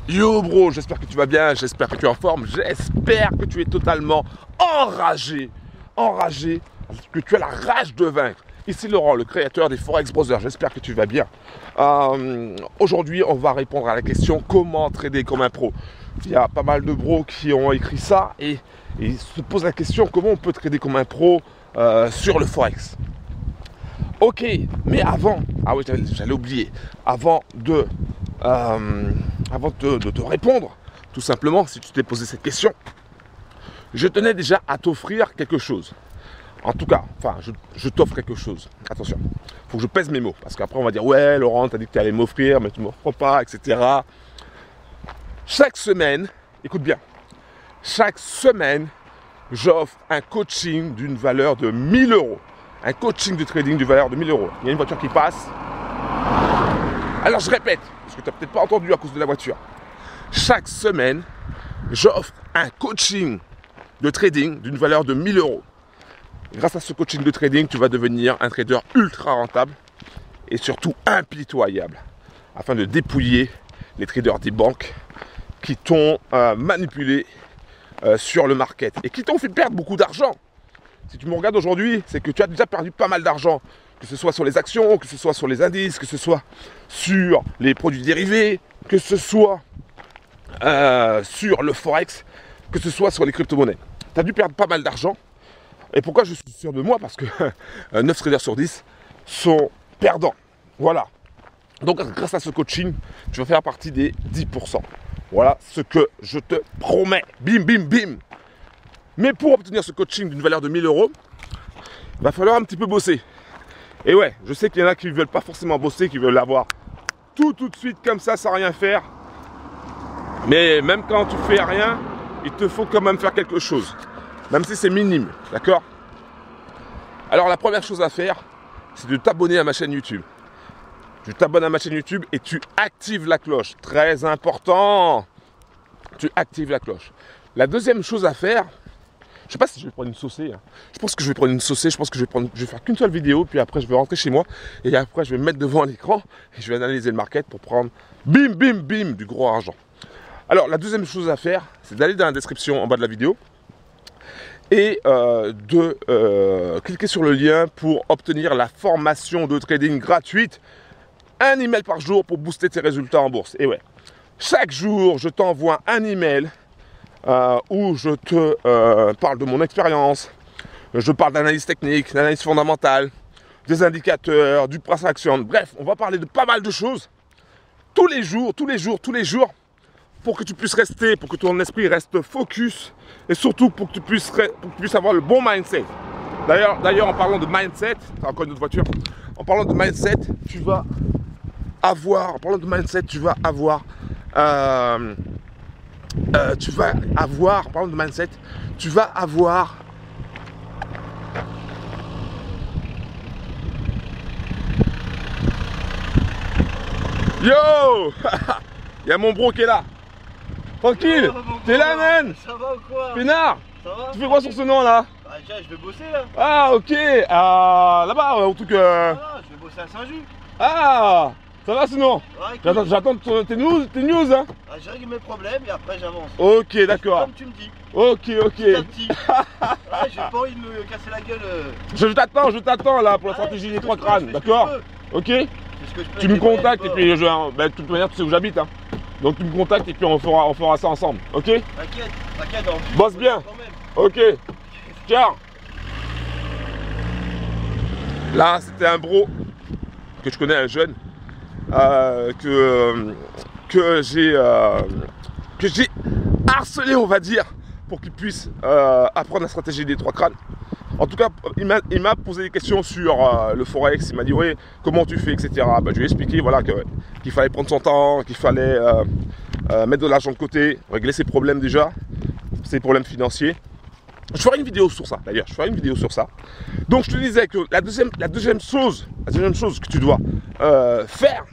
Yo bro, j'espère que tu vas bien, j'espère que tu es en forme, j'espère que tu es totalement enragé, que tu as la rage de vaincre. Ici Laurent, le créateur des Forex Brothers, j'espère que tu vas bien. Aujourd'hui, on va répondre à la question comment trader comme un pro. Il y a pas mal de bros qui ont écrit ça et ils se posent la question comment on peut trader comme un pro sur le Forex. Ok, mais avant, ah oui, j'allais oublier, avant de te répondre, tout simplement, si tu t'es posé cette question, je tenais déjà à t'offrir quelque chose. En tout cas, enfin, je t'offre quelque chose. Attention, il faut que je pèse mes mots, parce qu'après on va dire, ouais, Laurent, t'as dit que tu allais m'offrir, mais tu ne m'offres pas, etc. Chaque semaine, écoute bien, chaque semaine, j'offre un coaching d'une valeur de 1000 euros. Un coaching de trading d'une valeur de 1000 euros. Il y a une voiture qui passe. Alors je répète, parce que tu n'as peut-être pas entendu à cause de la voiture. Chaque semaine, j'offre un coaching de trading d'une valeur de 1000 euros. Grâce à ce coaching de trading, tu vas devenir un trader ultra rentable et surtout impitoyable afin de dépouiller les traders des banques qui t'ont manipulé sur le market et qui t'ont fait perdre beaucoup d'argent. Si tu me regardes aujourd'hui, c'est que tu as déjà perdu pas mal d'argent, que ce soit sur les actions, que ce soit sur les indices, que ce soit sur les produits dérivés, que ce soit sur le Forex, que ce soit sur les crypto-monnaies. Tu as dû perdre pas mal d'argent. Et pourquoi je suis sûr de moi? Parce que 9 traders sur 10 sont perdants. Voilà. Donc grâce à ce coaching, tu vas faire partie des 10%. Voilà ce que je te promets. Bim, bim, bim. Mais pour obtenir ce coaching d'une valeur de 1000 euros, il va falloir un petit peu bosser. Et ouais, je sais qu'il y en a qui ne veulent pas forcément bosser, qui veulent l'avoir tout de suite comme ça, sans rien faire. Mais même quand tu fais rien, il te faut quand même faire quelque chose. Même si c'est minime, d'accord? Alors la première chose à faire, c'est de t'abonner à ma chaîne YouTube. Tu t'abonnes à ma chaîne YouTube et tu actives la cloche. Très important. Tu actives la cloche. La deuxième chose à faire, je ne sais pas si je vais prendre une saucée. Je pense que je vais prendre une saucée. Je pense que je vais faire qu'une seule vidéo. Puis après, je vais rentrer chez moi. Et après, je vais me mettre devant l'écran. Et je vais analyser le market pour prendre bim, bim, bim du gros argent. Alors, la deuxième chose à faire, c'est d'aller dans la description en bas de la vidéo. Et de cliquer sur le lien pour obtenir la formation de trading gratuite. Un email par jour pour booster tes résultats en bourse. Et ouais, chaque jour, je t'envoie un email où je te parle de mon expérience, je parle d'analyse technique, d'analyse fondamentale, des indicateurs, du price action. Bref, on va parler de pas mal de choses tous les jours, pour que tu puisses rester, pour que ton esprit reste focus et surtout pour que tu puisses avoir le bon mindset. D'ailleurs, en parlant de mindset, t'as encore une autre voiture. En parlant de mindset, tu vas avoir, Yo. Il y a mon bro qui est là. Tranquille. T'es là, man. Ça va ou quoi? Pénard. Ça va? Tu fais quoi sur ce nom là? Bah tiens, je vais bosser là. Ah ok. Là-bas, au truc. Voilà, je vais bosser à Saint-Just. Ah. Ça va sinon? Ouais, J'attends tes news hein. ah, je règle mes problèmes et après j'avance. Ok, d'accord. Comme tu me dis. Ok. Petit à petit. Ouais, j'ai pas envie de me casser la gueule. Je t'attends là pour la stratégie des 3 crânes, d'accord? Ok. C'est ce que je peux. Tu me contactes et puis de toute manière tu sais où j'habite hein. Donc tu me contactes et puis on fera ça ensemble, ok? T'inquiète, Bosse bien. Ok. Ciao. Là c'était un bro que je connais, un jeune que j'ai harcelé, on va dire, pour qu'il puisse apprendre la stratégie des 3 crânes. En tout cas, il m'a posé des questions sur le Forex. Il m'a dit, oui, comment tu fais, etc. Bah, je lui ai expliqué voilà, qu'il fallait prendre son temps, qu'il fallait mettre de l'argent de côté, régler ses problèmes déjà, ses problèmes financiers. Je ferai une vidéo sur ça, d'ailleurs. Donc, je te disais que la deuxième chose que tu dois faire,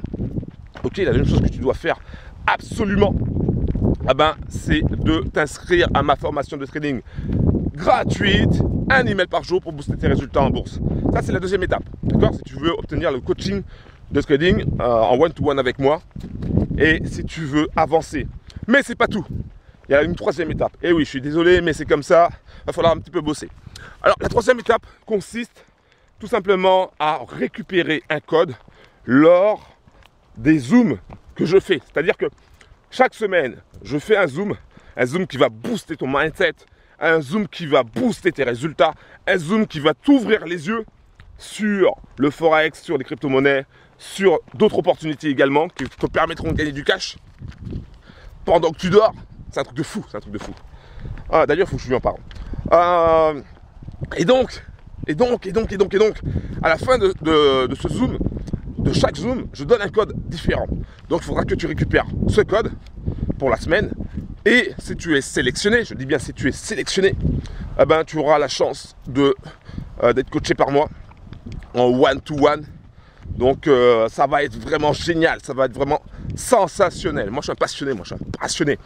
ok, la deuxième chose que tu dois faire absolument, c'est de t'inscrire à ma formation de trading gratuite, un email par jour pour booster tes résultats en bourse. Ça, c'est la deuxième étape, d'accord? Si tu veux obtenir le coaching de trading en one-to-one avec moi et si tu veux avancer Mais c'est pas tout. Il y a une troisième étape. Et oui, je suis désolé, mais c'est comme ça. Il va falloir un petit peu bosser. Alors, la troisième étape consiste tout simplement à récupérer un code lors des zooms que je fais. C'est-à-dire que chaque semaine, je fais un zoom qui va booster ton mindset, un zoom qui va booster tes résultats, un zoom qui va t'ouvrir les yeux sur le forex, sur les crypto-monnaies, sur d'autres opportunités également qui te permettront de gagner du cash pendant que tu dors. C'est un truc de fou, c'est un truc de fou. Ah, d'ailleurs, il faut que je lui en parle. Et donc, à la fin de ce zoom, de chaque zoom, je donne un code différent. Donc, il faudra que tu récupères ce code pour la semaine. Et si tu es sélectionné, je dis bien si tu es sélectionné, eh ben, tu auras la chance d'être coaché par moi en one-to-one. Donc, ça va être vraiment génial, ça va être vraiment sensationnel. Moi, je suis un passionné.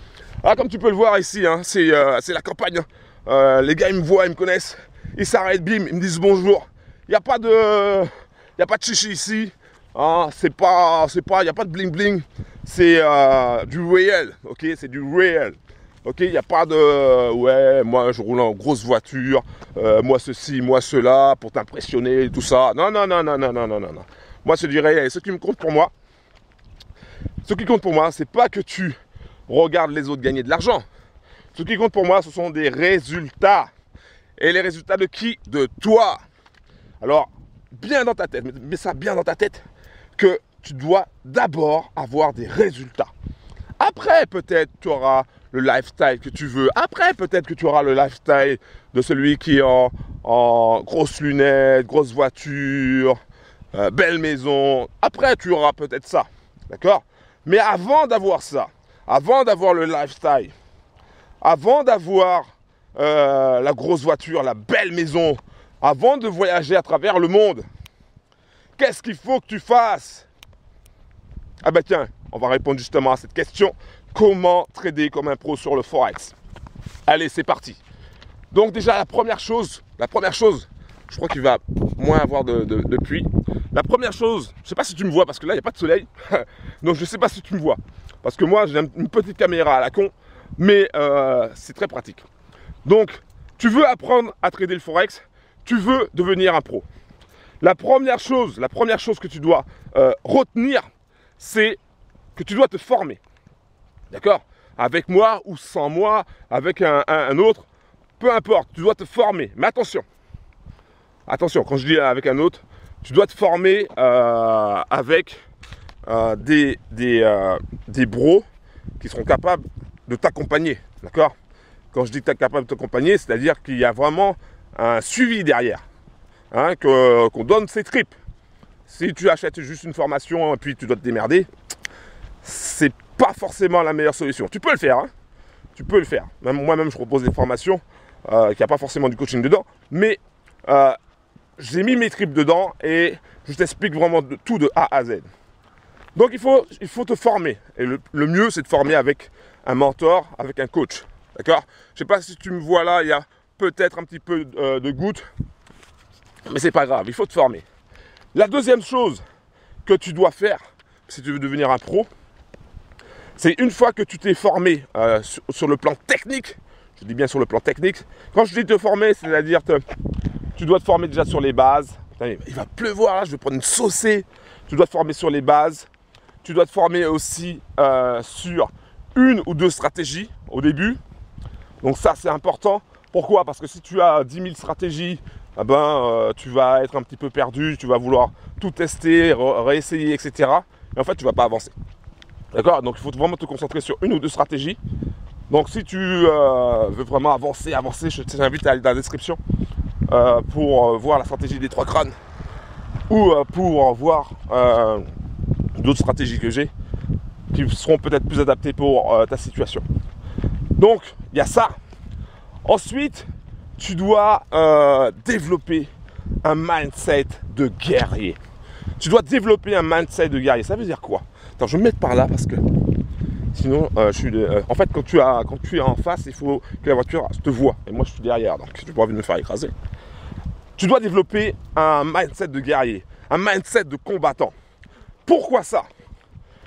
Alors, comme tu peux le voir ici, hein, c'est la campagne. Les gars, ils me voient, ils me connaissent. Ils s'arrêtent, bim, ils me disent bonjour. Il n'y a pas de chichi ici. Hein, il n'y a pas de bling bling. C'est du réel, ok? C'est du réel. Ok, il n'y a pas de ouais, moi je roule en grosse voiture, moi ceci, moi cela, pour t'impressionner, tout ça. Non. Moi, je dirais, ce qui me compte pour moi, c'est pas que tu regardes les autres gagner de l'argent. Ce qui compte pour moi, ce sont des résultats. Et les résultats de qui? De toi. Alors, bien dans ta tête, mets ça bien dans ta tête, que tu dois d'abord avoir des résultats. Après, peut-être, tu auras le lifestyle que tu veux. Après, peut-être que tu auras le lifestyle de celui qui est en grosses lunettes, grosse voiture, belle maison. Après, tu auras peut-être ça. D'accord? Mais avant d'avoir ça, avant d'avoir le lifestyle, avant d'avoir la grosse voiture, la belle maison, avant de voyager à travers le monde, qu'est-ce qu'il faut que tu fasses? Ah ben tiens, on va répondre justement à cette question. Comment trader comme un pro sur le Forex? Allez, c'est parti. Donc déjà, la première chose, je crois qu'il va moins avoir de pluie. La première chose, je ne sais pas si tu me vois parce que là, il n'y a pas de soleil. Donc je ne sais pas si tu me vois. Parce que moi, j'ai une petite caméra à la con, mais c'est très pratique. Donc, tu veux apprendre à trader le Forex, tu veux devenir un pro. La première chose que tu dois retenir, c'est que tu dois te former. D'accord? Avec moi ou sans moi, avec un autre, peu importe, tu dois te former. Mais attention, quand je dis avec un autre, tu dois te former avec des bros qui seront capables de t'accompagner. D'accord? Quand je dis que tu es capable de t'accompagner, c'est-à-dire qu'il y a vraiment un suivi derrière. Hein, qu'on donne ses tripes. Si tu achètes juste une formation et puis tu dois te démerder, c'est pas forcément la meilleure solution. Tu peux le faire, hein. Tu peux le faire. Moi-même, je propose des formations qui n'y a pas forcément du coaching dedans, mais j'ai mis mes tripes dedans et je t'explique vraiment tout de A à Z. Donc, il faut te former. Et le mieux, c'est de former avec un mentor, avec un coach. D'accord? Je ne sais pas si tu me vois là, il y a peut-être un petit peu de gouttes. Mais c'est pas grave, il faut te former. La deuxième chose que tu dois faire, si tu veux devenir un pro, c'est une fois que tu t'es formé sur le plan technique, je dis bien sur le plan technique, quand je dis te former, c'est-à-dire tu dois te former déjà sur les bases. Il va pleuvoir là, je vais prendre une saucée. Tu dois te former sur les bases. Tu dois te former aussi sur une ou deux stratégies au début. Donc ça, c'est important. Pourquoi? Parce que si tu as 10 000 stratégies, tu vas être un petit peu perdu, tu vas vouloir tout tester, réessayer, etc. Et en fait, tu ne vas pas avancer. D'accord? Donc, il faut vraiment te concentrer sur une ou deux stratégies. Donc, si tu veux vraiment avancer, je t'invite à aller dans la description pour voir la stratégie des 3 crânes ou pour voir d'autres stratégies que j'ai qui seront peut-être plus adaptées pour ta situation. Donc, il y a ça. Ensuite, tu dois développer un mindset de guerrier. Tu dois développer un mindset de guerrier. Ça veut dire quoi? Attends, je vais me mettre par là parce que sinon, en fait, quand tu es en face, il faut que la voiture te voie. Et moi, je suis derrière, donc je n'ai pas envie de me faire écraser. Tu dois développer un mindset de guerrier, un mindset de combattant. Pourquoi ça?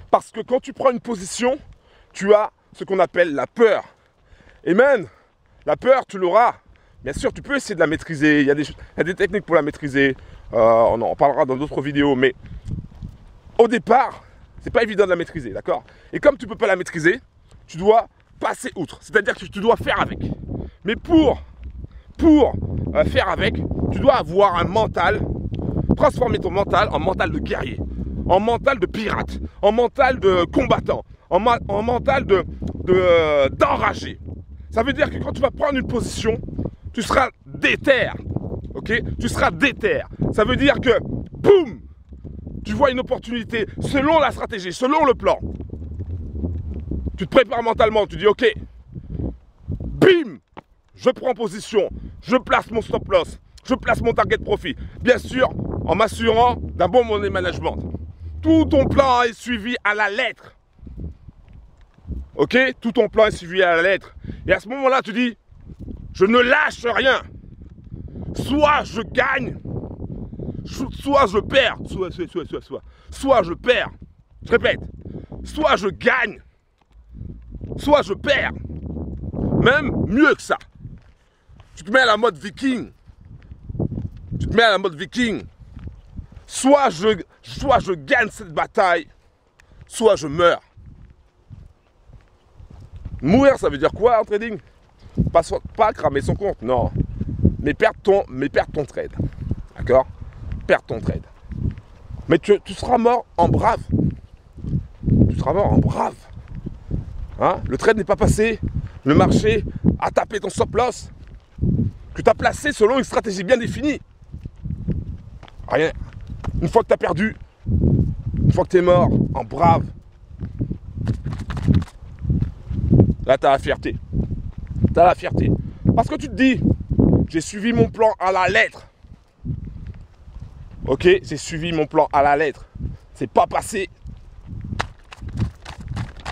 Parce que quand tu prends une position, tu as ce qu'on appelle la peur. Et même, la peur, tu l'auras. Bien sûr, tu peux essayer de la maîtriser. Il y a des techniques pour la maîtriser. On en parlera dans d'autres vidéos. Mais au départ, c'est pas évident de la maîtriser, d'accord? Et comme tu ne peux pas la maîtriser, tu dois passer outre. C'est-à-dire que tu dois faire avec. Mais pour faire avec, tu dois avoir un mental, transformer ton mental en mental de guerrier, en mental de pirate, en mental de combattant, en mental d'enragé. Ça veut dire que quand tu vas prendre une position, tu seras déter, ok? Tu seras déter. Ça veut dire que, boum, tu vois une opportunité selon la stratégie, selon le plan. Tu te prépares mentalement, tu dis, ok, bim, je prends position, je place mon stop loss, je place mon target profit. Bien sûr, en m'assurant d'un bon money management. Tout ton plan est suivi à la lettre. Ok? Tout ton plan est suivi à la lettre. Et à ce moment-là, tu dis, je ne lâche rien. Soit je gagne, soit je perds. Soit je perds. Je répète, soit je gagne, soit je perds. Même mieux que ça. Tu te mets à la mode viking. Tu te mets à la mode viking. Soit je gagne cette bataille, soit je meurs. Mourir, ça veut dire quoi en trading? Pas cramer son compte, non. Mais perdre ton trade. D'accord? Perdre ton trade. Mais tu seras mort en brave. Tu seras mort en brave. Hein? Le trade n'est pas passé. Le marché a tapé ton stop loss. Que tu as placé selon une stratégie bien définie. Rien. Une fois que tu as perdu, une fois que tu es mort, en brave, là tu as la fierté. Tu as la fierté. Parce que tu te dis, j'ai suivi mon plan à la lettre. Ok, j'ai suivi mon plan à la lettre. C'est pas passé.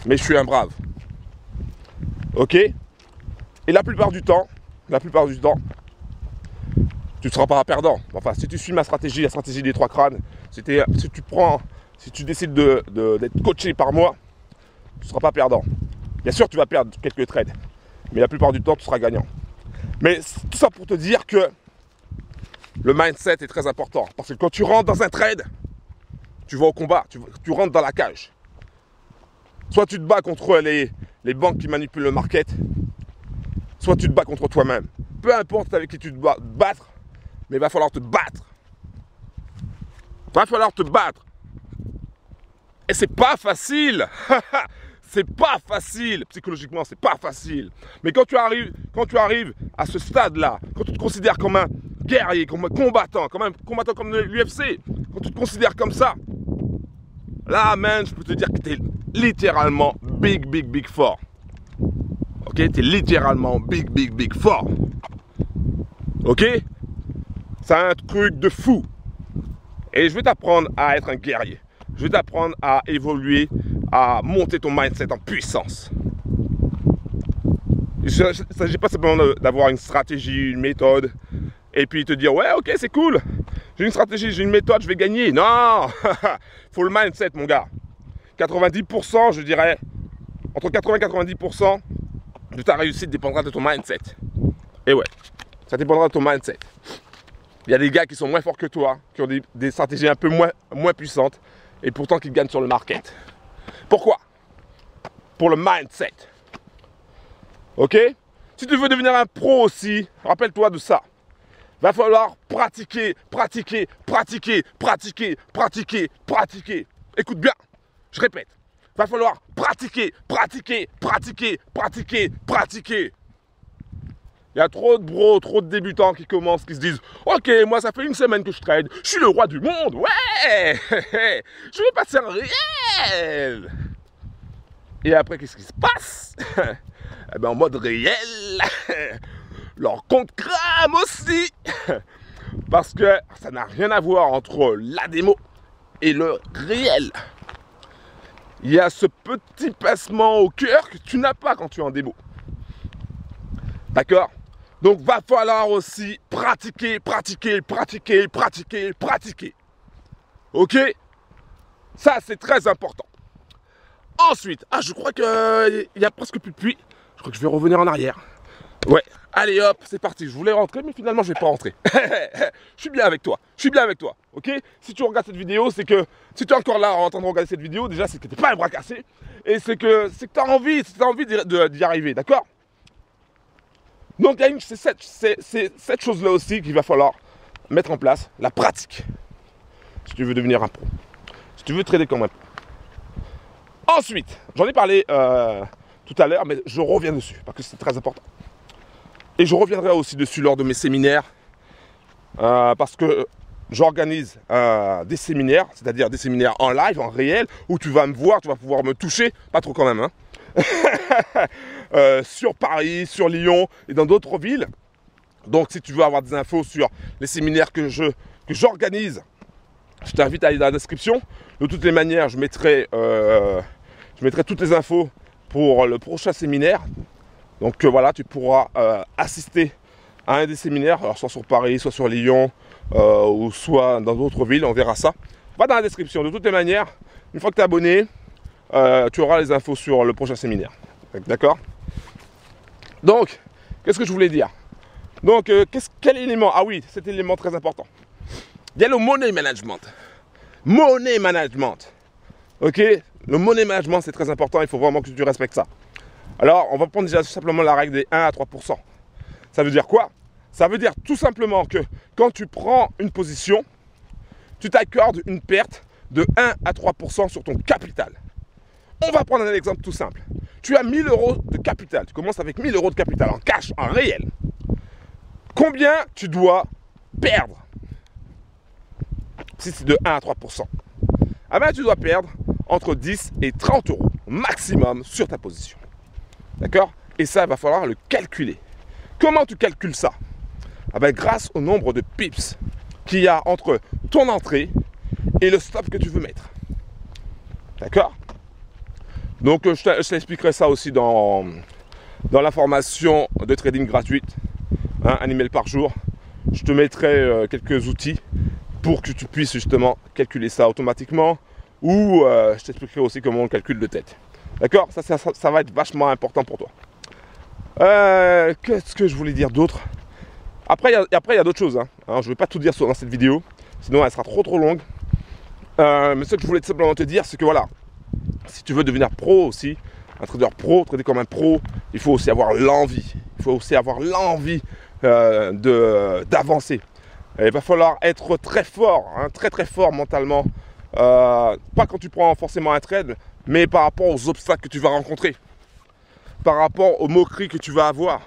Mais je suis un brave. Ok? Et la plupart du temps, tu ne seras pas perdant. Enfin, si tu suis ma stratégie, la stratégie des 3 crânes, si tu décides d'être coaché par moi, tu ne seras pas perdant. Bien sûr, tu vas perdre quelques trades, mais la plupart du temps, tu seras gagnant. Mais tout ça pour te dire que le mindset est très important. Parce que quand tu rentres dans un trade, tu vas au combat, tu rentres dans la cage. Soit tu te bats contre les banques qui manipulent le market, soit tu te bats contre toi-même. Peu importe avec qui tu te dois battre, mais il va falloir te battre. Il va falloir te battre. Et c'est pas facile. C'est pas facile. Psychologiquement, c'est pas facile. Mais quand tu arrives à ce stade-là, quand tu te considères comme un guerrier, comme un combattant comme l'UFC, quand tu te considères comme ça, là, man, je peux te dire que tu es littéralement big fort. Ok? Tu es littéralement big fort. Ok? C'est un truc de fou. Et je vais t'apprendre à être un guerrier. Je vais t'apprendre à évoluer, à monter ton mindset en puissance. Il ne s'agit pas simplement d'avoir une stratégie, une méthode, et puis te dire, ouais, ok, c'est cool. J'ai une stratégie, j'ai une méthode, je vais gagner. Non! Faut le mindset, mon gars. 90%, je dirais, entre 80 et 90% de ta réussite dépendra de ton mindset. Et ouais, ça dépendra de ton mindset. Il y a des gars qui sont moins forts que toi, qui ont des stratégies un peu moins puissantes, et pourtant qui gagnent sur le market. Pourquoi? Pour le mindset. Ok? Si tu veux devenir un pro aussi, rappelle-toi de ça. Va falloir pratiquer. Écoute bien, je répète. Va falloir pratiquer. Il y a trop de bros, trop de débutants qui commencent, qui se disent « Ok, moi ça fait une semaine que je trade, je suis le roi du monde, ouais, je vais passer un réel !» Et après, qu'est-ce qui se passe? Eh bien, en mode réel, leur compte crame aussi. Parce que ça n'a rien à voir entre la démo et le réel. Il y a ce petit pincement au cœur que tu n'as pas quand tu es en démo. D'accord? Donc, va falloir aussi pratiquer. Ok? Ça, c'est très important. Ensuite, je crois qu'il y a presque plus de pluie. Je crois que je vais revenir en arrière. Ouais, allez hop, c'est parti. Je voulais rentrer, mais finalement, je vais pas rentrer. Je suis bien avec toi. Je suis bien avec toi. Ok? Si tu regardes cette vidéo, c'est que si tu es encore là en train de regarder cette vidéo, déjà, c'est que tu n'es pas un bras cassé. Et c'est que tu as envie, d'y arriver. D'accord? Donc, c'est cette chose-là aussi qu'il va falloir mettre en place, la pratique. Si tu veux devenir un pro. Si tu veux trader comme un pro. Ensuite, j'en ai parlé tout à l'heure, mais je reviens dessus, parce que c'est très important. Et je reviendrai aussi dessus lors de mes séminaires, parce que j'organise des séminaires, c'est-à-dire des séminaires en live, en réel, où tu vas me voir, tu vas pouvoir me toucher, pas trop quand même, hein, sur Paris, sur Lyon et dans d'autres villes. Donc si tu veux avoir des infos sur les séminaires que j'organise, je t'invite à aller dans la description. De toutes les manières, je mettrai toutes les infos pour le prochain séminaire. Donc voilà, tu pourras assister à un des séminaires, alors soit sur Paris, soit sur Lyon, ou soit dans d'autres villes, on verra ça. Va dans la description. De toutes les manières, une fois que tu es abonné, tu auras les infos sur le prochain séminaire. D'accord? Donc, qu'est-ce que je voulais dire? Donc, quel élément? Ah oui, cet élément très important. Il y a le money management. Money management. Ok? Le money management, c'est très important. Il faut vraiment que tu respectes ça. Alors, on va prendre déjà simplement la règle des 1 à 3%. Ça veut dire quoi? Ça veut dire tout simplement que quand tu prends une position, tu t'accordes une perte de 1 à 3% sur ton capital. On va prendre un exemple tout simple. Tu as 1000 euros de capital. Tu commences avec 1000 euros de capital en cash, en réel. Combien tu dois perdre si c'est de 1 à 3%? Ah ben, tu dois perdre entre 10 et 30 euros maximum sur ta position. D'accord? Et ça, il va falloir le calculer. Comment tu calcules ça? Ah ben, grâce au nombre de pips qu'il y a entre ton entrée et le stop que tu veux mettre. D'accord? Donc, je t'expliquerai ça aussi dans la formation de trading gratuite. Hein, un email par jour. Je te mettrai quelques outils pour que tu puisses justement calculer ça automatiquement. Ou je t'expliquerai aussi comment on calcule de tête. D'accord? Ça va être vachement important pour toi. Qu'est-ce que je voulais dire d'autre? Après, il y a d'autres choses. Hein. Alors, je ne vais pas tout dire dans cette vidéo. Sinon, elle sera trop longue. Mais ce que je voulais simplement te dire, c'est que voilà, si tu veux devenir pro aussi, un trader pro, trader comme un pro, il faut aussi avoir l'envie. Il faut aussi avoir l'envie d'avancer. Il va falloir être très fort, hein, très fort mentalement. Pas quand tu prends forcément un trade, mais par rapport aux obstacles que tu vas rencontrer. Par rapport aux moqueries que tu vas avoir.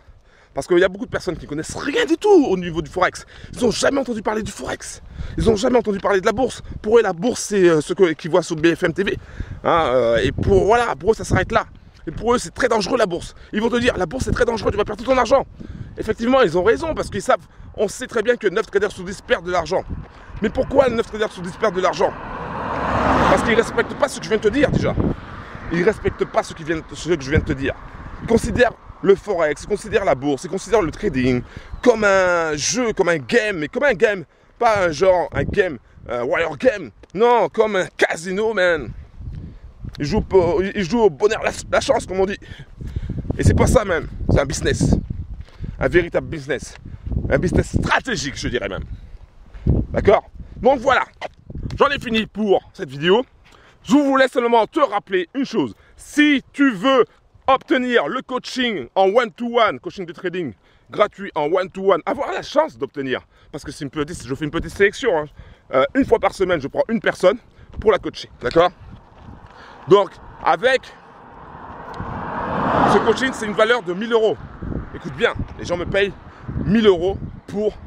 Parce qu'il y a beaucoup de personnes qui ne connaissent rien du tout au niveau du Forex. Ils n'ont jamais entendu parler du Forex. Ils n'ont jamais entendu parler de la bourse. Pour eux, la bourse, c'est ce qu'ils voient sur BFM TV. Hein, et pour eux, ça s'arrête là. Et pour eux, c'est très dangereux la bourse. Ils vont te dire, la bourse, c'est très dangereux, tu vas perdre tout ton argent. Effectivement, ils ont raison, parce qu'ils savent, on sait très bien que 9 traders sur 10 perdent de l'argent. Mais pourquoi 9 traders sur 10 perdent de l'argent? Parce qu'ils ne respectent pas ce que je viens de te dire déjà. Ils ne respectent pas ce que je viens de te dire. Ils considèrent le Forex, ils considèrent la bourse, ils considèrent le trading comme un jeu, comme un game, mais comme un game, pas un genre, un game, warrior game, non, comme un casino, man. Ils jouent au bonheur, la chance, comme on dit. Et c'est pas ça, même, c'est un business, un véritable business, un business stratégique, je dirais même. D'accord? Donc voilà, j'en ai fini pour cette vidéo. Je voulais seulement te rappeler une chose. Si tu veux obtenir le coaching en one-to-one, coaching de trading gratuit en one-to-one, avoir la chance d'obtenir, parce que je fais une petite sélection, hein. Une fois par semaine, je prends une personne pour la coacher, d'accord? Donc, avec ce coaching, c'est une valeur de 1000 euros. Écoute bien, les gens me payent 1000 euros pour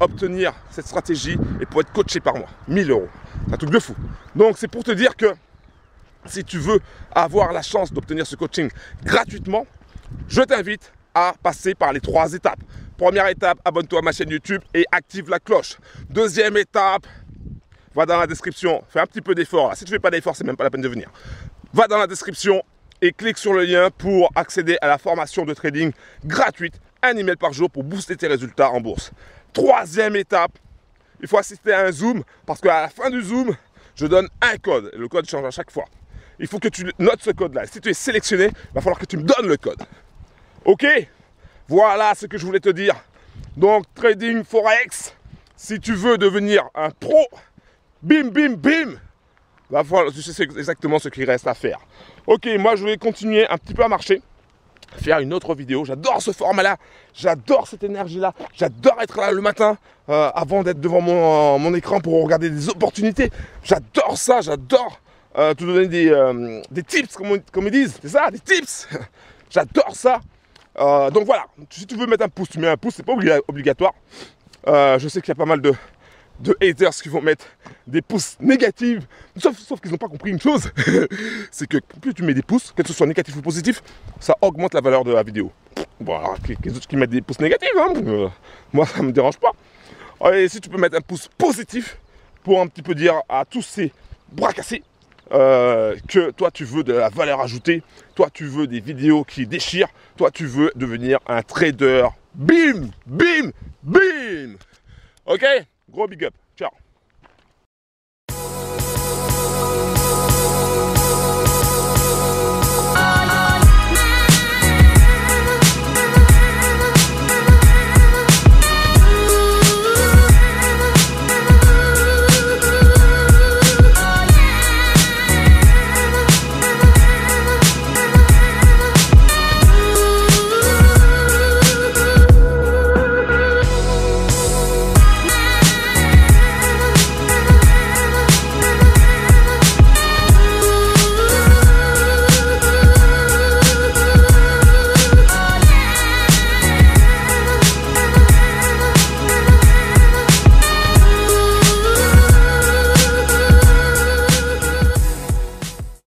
obtenir cette stratégie et pour être coaché par moi. 1000 euros, c'est un truc de fou. Donc, c'est pour te dire que si tu veux avoir la chance d'obtenir ce coaching gratuitement, je t'invite à passer par les 3 étapes. Première étape, abonne-toi à ma chaîne YouTube et active la cloche. Deuxième étape, va dans la description, fais un petit peu d'effort. Si tu ne fais pas d'effort, c'est même pas la peine de venir. Va dans la description et clique sur le lien pour accéder à la formation de trading gratuite, un email par jour pour booster tes résultats en bourse. Troisième étape, il faut assister à un Zoom parce qu'à la fin du Zoom, je donne un code. Le code change à chaque fois. il faut que tu notes ce code-là. Si tu es sélectionné, il va falloir que tu me donnes le code. Ok? Voilà ce que je voulais te dire. Donc, trading forex, si tu veux devenir un pro, bim, bim, bim, va falloir, tu sais exactement ce qu'il reste à faire. Ok, moi je vais continuer un petit peu à marcher, faire une autre vidéo. J'adore ce format-là, j'adore cette énergie-là, j'adore être là le matin avant d'être devant mon écran pour regarder des opportunités. J'adore ça, j'adore te donner des tips, comme ils disent, c'est ça, des tips. J'adore ça. Donc voilà, si tu veux mettre un pouce, tu mets un pouce, c'est pas obligatoire. Je sais qu'il y a pas mal de haters qui vont mettre des pouces négatifs, sauf qu'ils n'ont pas compris une chose, c'est que plus tu mets des pouces, que ce soit négatif ou positif, ça augmente la valeur de la vidéo. Bon, alors, les autres qui mettent des pouces négatifs, hein, moi ça me dérange pas. Et si tu peux mettre un pouce positif pour un petit peu dire à tous ces bras cassés que toi tu veux de la valeur ajoutée, toi tu veux des vidéos qui déchirent, toi tu veux devenir un trader, bim, bim, bim. Ok, gros big up.